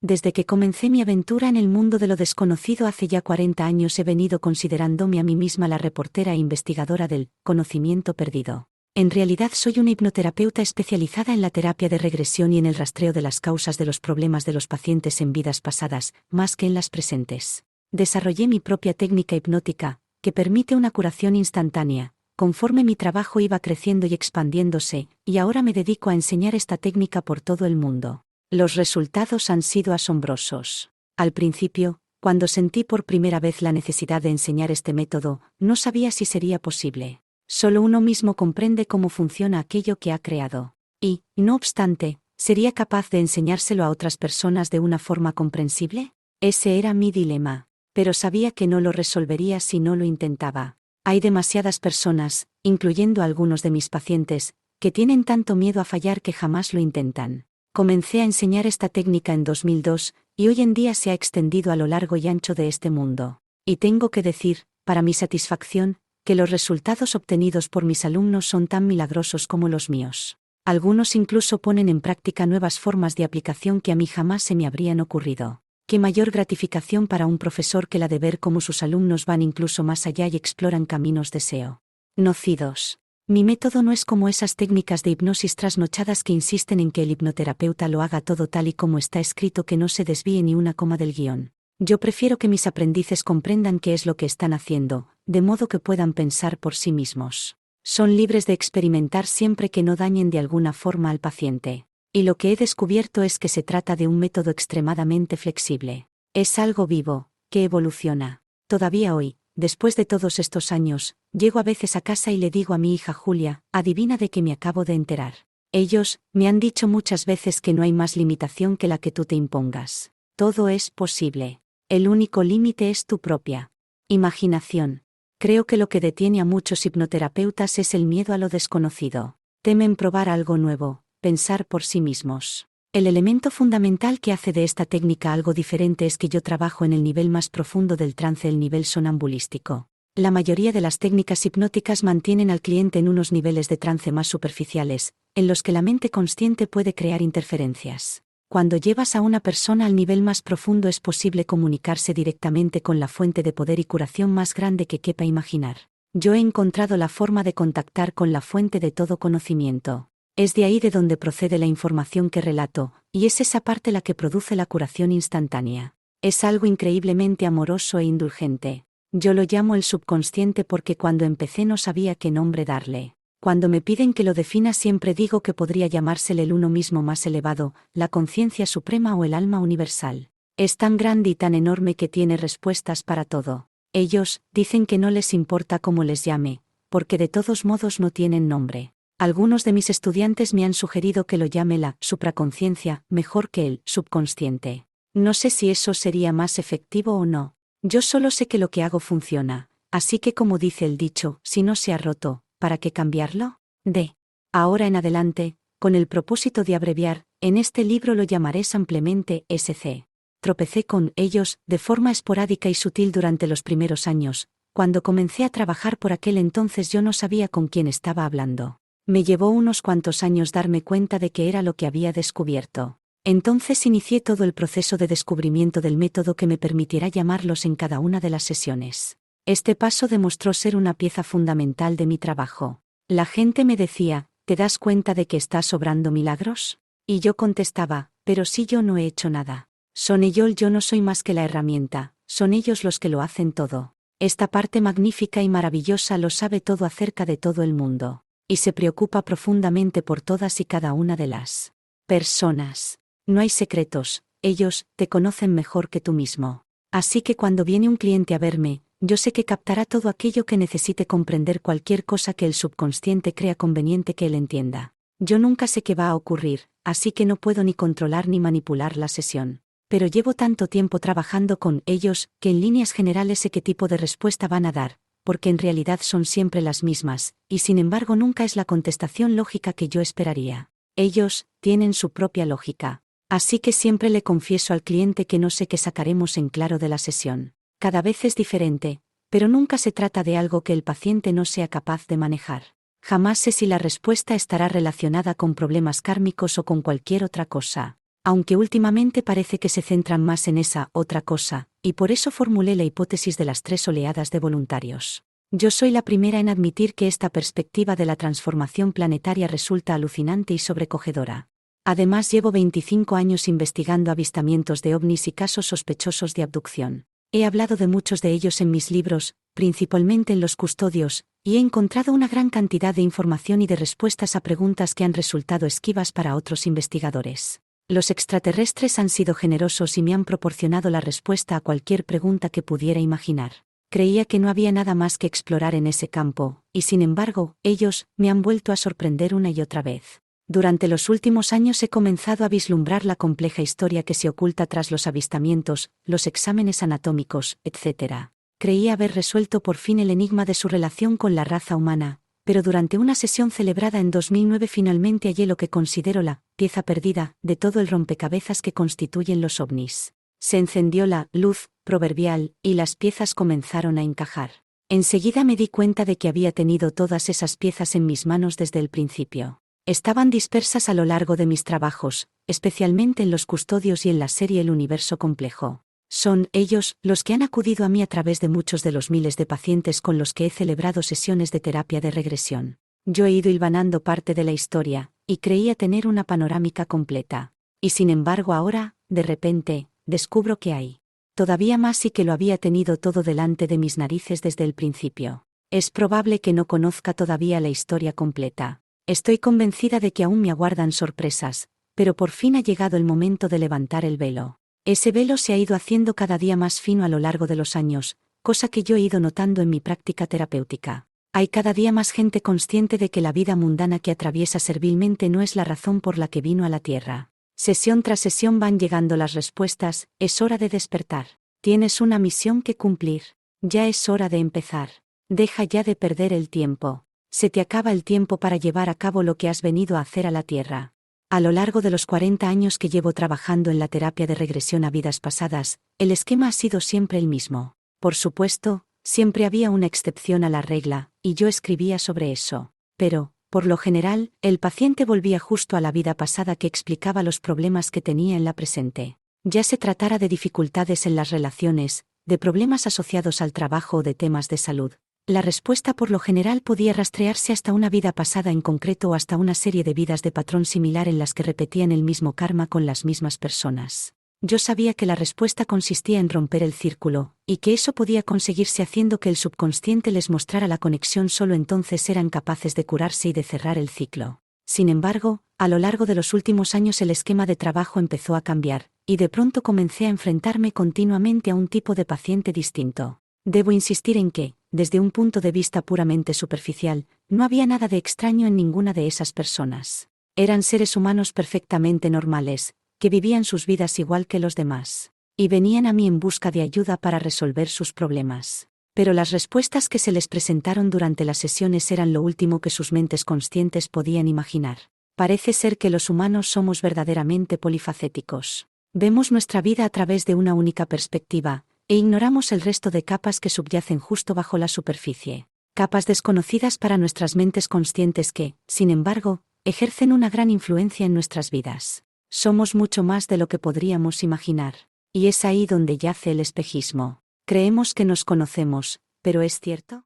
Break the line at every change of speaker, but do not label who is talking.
Desde que comencé mi aventura en el mundo de lo desconocido hace ya 40 años he venido considerándome a mí misma la reportera e investigadora del conocimiento perdido. En realidad soy una hipnoterapeuta especializada en la terapia de regresión y en el rastreo de las causas de los problemas de los pacientes en vidas pasadas, más que en las presentes. Desarrollé mi propia técnica hipnótica, que permite una curación instantánea, conforme mi trabajo iba creciendo y expandiéndose, y ahora me dedico a enseñar esta técnica por todo el mundo. Los resultados han sido asombrosos. Al principio, cuando sentí por primera vez la necesidad de enseñar este método, no sabía si sería posible. Solo uno mismo comprende cómo funciona aquello que ha creado. Y, no obstante, ¿sería capaz de enseñárselo a otras personas de una forma comprensible? Ese era mi dilema. Pero sabía que no lo resolvería si no lo intentaba. Hay demasiadas personas, incluyendo algunos de mis pacientes, que tienen tanto miedo a fallar que jamás lo intentan. Comencé a enseñar esta técnica en 2002, y hoy en día se ha extendido a lo largo y ancho de este mundo. Y tengo que decir, para mi satisfacción, que los resultados obtenidos por mis alumnos son tan milagrosos como los míos. Algunos incluso ponen en práctica nuevas formas de aplicación que a mí jamás se me habrían ocurrido. Qué mayor gratificación para un profesor que la de ver cómo sus alumnos van incluso más allá y exploran caminos desconocidos. Mi método no es como esas técnicas de hipnosis trasnochadas que insisten en que el hipnoterapeuta lo haga todo tal y como está escrito, que no se desvíe ni una coma del guión. Yo prefiero que mis aprendices comprendan qué es lo que están haciendo, de modo que puedan pensar por sí mismos. Son libres de experimentar siempre que no dañen de alguna forma al paciente. Y lo que he descubierto es que se trata de un método extremadamente flexible. Es algo vivo, que evoluciona. Todavía hoy, después de todos estos años, llego a veces a casa y le digo a mi hija Julia, adivina de qué me acabo de enterar. Ellos me han dicho muchas veces que no hay más limitación que la que tú te impongas. Todo es posible. El único límite es tu propia imaginación. Creo que lo que detiene a muchos hipnoterapeutas es el miedo a lo desconocido. Temen probar algo nuevo, pensar por sí mismos. El elemento fundamental que hace de esta técnica algo diferente es que yo trabajo en el nivel más profundo del trance, el nivel sonambulístico. La mayoría de las técnicas hipnóticas mantienen al cliente en unos niveles de trance más superficiales, en los que la mente consciente puede crear interferencias. Cuando llevas a una persona al nivel más profundo es posible comunicarse directamente con la fuente de poder y curación más grande que quepa imaginar. Yo he encontrado la forma de contactar con la fuente de todo conocimiento. Es de ahí de donde procede la información que relato, y es esa parte la que produce la curación instantánea. Es algo increíblemente amoroso e indulgente. Yo lo llamo el subconsciente porque cuando empecé no sabía qué nombre darle. Cuando me piden que lo defina siempre digo que podría llamársele el uno mismo más elevado, la conciencia suprema o el alma universal. Es tan grande y tan enorme que tiene respuestas para todo. Ellos dicen que no les importa cómo les llame, porque de todos modos no tienen nombre. Algunos de mis estudiantes me han sugerido que lo llame la supraconciencia, mejor que el subconsciente. No sé si eso sería más efectivo o no. Yo solo sé que lo que hago funciona, así que como dice el dicho, si no se ha roto, ¿para qué cambiarlo? De ahora en adelante, con el propósito de abreviar, en este libro lo llamaré simplemente SC. Tropecé con ellos de forma esporádica y sutil durante los primeros años. Cuando comencé a trabajar por aquel entonces yo no sabía con quién estaba hablando. Me llevó unos cuantos años darme cuenta de que era lo que había descubierto. Entonces inicié todo el proceso de descubrimiento del método que me permitirá llamarlos en cada una de las sesiones. Este paso demostró ser una pieza fundamental de mi trabajo. La gente me decía, ¿te das cuenta de que estás obrando milagros? Y yo contestaba, pero si yo no he hecho nada. Son ellos, yo no soy más que la herramienta, son ellos los que lo hacen todo. Esta parte magnífica y maravillosa lo sabe todo acerca de todo el mundo. Y se preocupa profundamente por todas y cada una de las personas. No hay secretos, ellos te conocen mejor que tú mismo. Así que cuando viene un cliente a verme, yo sé que captará todo aquello que necesite comprender, cualquier cosa que el subconsciente crea conveniente que él entienda. Yo nunca sé qué va a ocurrir, así que no puedo ni controlar ni manipular la sesión. Pero llevo tanto tiempo trabajando con ellos, que en líneas generales sé qué tipo de respuesta van a dar, porque en realidad son siempre las mismas, y sin embargo nunca es la contestación lógica que yo esperaría. Ellos tienen su propia lógica. Así que siempre le confieso al cliente que no sé qué sacaremos en claro de la sesión. Cada vez es diferente, pero nunca se trata de algo que el paciente no sea capaz de manejar. Jamás sé si la respuesta estará relacionada con problemas kármicos o con cualquier otra cosa. aunque últimamente parece que se centran más en esa otra cosa, y por eso formulé la hipótesis de las 3 oleadas de voluntarios. Yo soy la primera en admitir que esta perspectiva de la transformación planetaria resulta alucinante y sobrecogedora. Además, llevo 25 años investigando avistamientos de ovnis y casos sospechosos de abducción. He hablado de muchos de ellos en mis libros, principalmente en Los Custodios, y he encontrado una gran cantidad de información y de respuestas a preguntas que han resultado esquivas para otros investigadores. Los extraterrestres han sido generosos y me han proporcionado la respuesta a cualquier pregunta que pudiera imaginar. Creía que no había nada más que explorar en ese campo, y sin embargo, ellos me han vuelto a sorprender una y otra vez. Durante los últimos años he comenzado a vislumbrar la compleja historia que se oculta tras los avistamientos, los exámenes anatómicos, etc. Creía haber resuelto por fin el enigma de su relación con la raza humana, pero durante una sesión celebrada en 2009 finalmente hallé lo que considero la pieza perdida de todo el rompecabezas que constituyen los ovnis. Se encendió la luz proverbial, y las piezas comenzaron a encajar. Enseguida me di cuenta de que había tenido todas esas piezas en mis manos desde el principio. Estaban dispersas a lo largo de mis trabajos, especialmente en Los Custodios y en la serie El Universo Complejo. Son ellos los que han acudido a mí a través de muchos de los miles de pacientes con los que he celebrado sesiones de terapia de regresión. Yo he ido hilvanando parte de la historia, y creía tener una panorámica completa. Y sin embargo ahora, de repente, descubro que hay todavía más y que lo había tenido todo delante de mis narices desde el principio. Es probable que no conozca todavía la historia completa. Estoy convencida de que aún me aguardan sorpresas, pero por fin ha llegado el momento de levantar el velo. Ese velo se ha ido haciendo cada día más fino a lo largo de los años, cosa que yo he ido notando en mi práctica terapéutica. Hay cada día más gente consciente de que la vida mundana que atraviesa servilmente no es la razón por la que vino a la Tierra. Sesión tras sesión van llegando las respuestas, es hora de despertar. Tienes una misión que cumplir. Ya es hora de empezar. Deja ya de perder el tiempo. Se te acaba el tiempo para llevar a cabo lo que has venido a hacer a la Tierra. A lo largo de los 40 años que llevo trabajando en la terapia de regresión a vidas pasadas, el esquema ha sido siempre el mismo. Por supuesto, siempre había una excepción a la regla, y yo escribía sobre eso. Pero, por lo general, el paciente volvía justo a la vida pasada que explicaba los problemas que tenía en la presente. Ya se tratara de dificultades en las relaciones, de problemas asociados al trabajo o de temas de salud. La respuesta por lo general podía rastrearse hasta una vida pasada en concreto o hasta una serie de vidas de patrón similar en las que repetían el mismo karma con las mismas personas. Yo sabía que la respuesta consistía en romper el círculo, y que eso podía conseguirse haciendo que el subconsciente les mostrara la conexión. Solo entonces eran capaces de curarse y de cerrar el ciclo. Sin embargo, a lo largo de los últimos años el esquema de trabajo empezó a cambiar, y de pronto comencé a enfrentarme continuamente a un tipo de paciente distinto. Debo insistir en que, desde un punto de vista puramente superficial, no había nada de extraño en ninguna de esas personas. Eran seres humanos perfectamente normales, que vivían sus vidas igual que los demás, y venían a mí en busca de ayuda para resolver sus problemas. Pero las respuestas que se les presentaron durante las sesiones eran lo último que sus mentes conscientes podían imaginar. Parece ser que los humanos somos verdaderamente polifacéticos. Vemos nuestra vida a través de una única perspectiva, e ignoramos el resto de capas que subyacen justo bajo la superficie. Capas desconocidas para nuestras mentes conscientes que, sin embargo, ejercen una gran influencia en nuestras vidas. Somos mucho más de lo que podríamos imaginar. Y es ahí donde yace el espejismo. Creemos que nos conocemos, pero ¿es cierto?